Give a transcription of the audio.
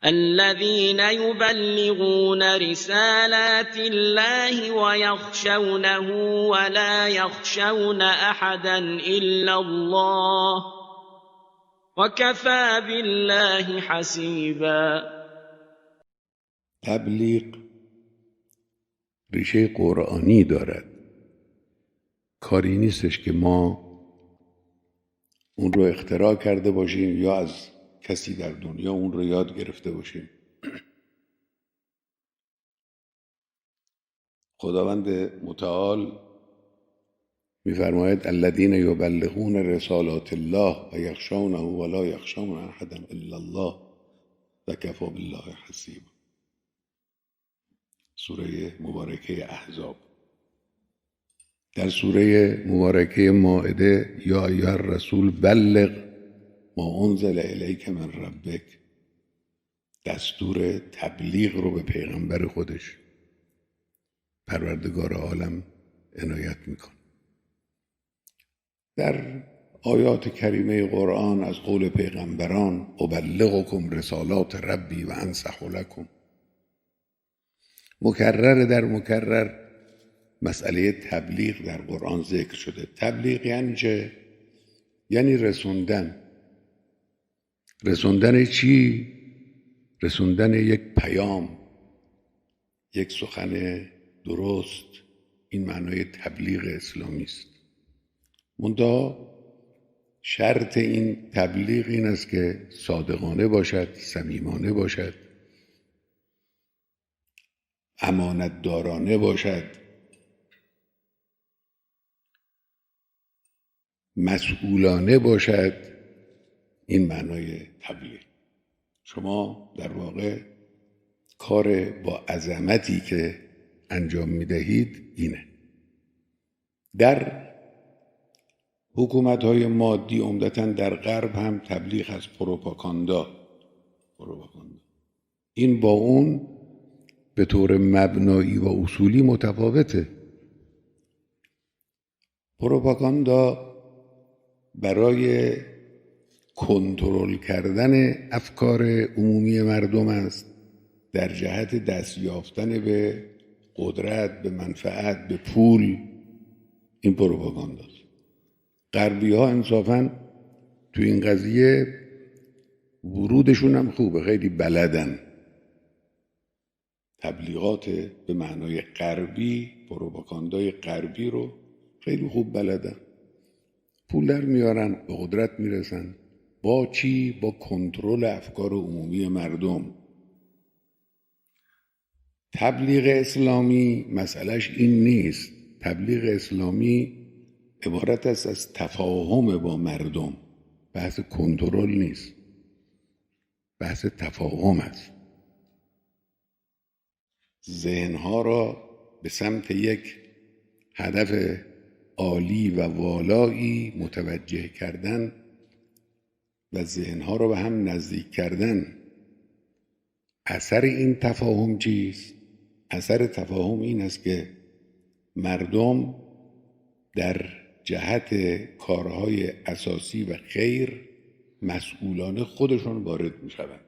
الذين يبلغون رسالات الله ويخشونه ولا يخشون أحدا إلا الله وكفى بالله حسیبا. تبلیغ ریشه قرآنی دارد. کاری نیستش که ما اون رو اختراع کرده باشیم یا از کسی در دنیا اون رو یاد گرفته باشیم. خداوند متعال می‌فرماید الذین یبلغون رسالات الله و یخشونه و لا یخشون احدا الا الله و کفی بالله حسیبا. سوره مبارکه احزاب. در سوره مبارکه مائده یا ایها الرسول بلغ ما انزل الیک من ربک، دستور تبلیغ رو به پیغمبر خودش پروردگار عالم عنایت میکنه. در آیات کریمه قرآن از قول پیغمبران ابلغکم رسالات ربی و انصح لکم، مکرر در مکرر مسئله تبلیغ در قرآن ذکر شده. تبلیغ یعنی چه؟ یعنی رسوندن. رسوندن چی؟ رسوندن یک پیام، یک سخن درست. این معنای تبلیغ اسلامی است. منتها شرط این تبلیغ این است که صادقانه باشد، صمیمانه باشد، امانتدارانه باشد، مسئولانه باشد. این معنای تبلیغ. شما در واقع کار با عظمتی که انجام میدهید اینه. در حکومت‌های مادی عمدتاً در غرب هم تبلیغ از پروپاگاندا. این با اون به طور مبنایی و اصولی متفاوته. پروپاگاندا برای کنترل کردن افکار عمومی مردم است، در جهت دست یافتن به قدرت، به منفعت، به پول. این پروپاگانداست. غربی‌ها انصافاً تو این قضیه ورودشون هم خوبه، خیلی بلدن. تبلیغات به معنای غربی، پروپاگاندای غربی رو خیلی خوب بلدن. پول در میارن، به قدرت میرسن. با چی؟ با کنترل افکار عمومی مردم. تبلیغ اسلامی مسئلهش این نیست. تبلیغ اسلامی عبارت است از تفاهم با مردم. بحث کنترل نیست، بحث تفاهم است. ذهنها را به سمت یک هدف عالی و والایی متوجه کردن و ذهنها را به هم نزدیک کردن. اثر این تفاهم چیست؟ اثر تفاهم این است که مردم در جهت کارهای اساسی و خیر مسئولانه خودشون وارد می شوند.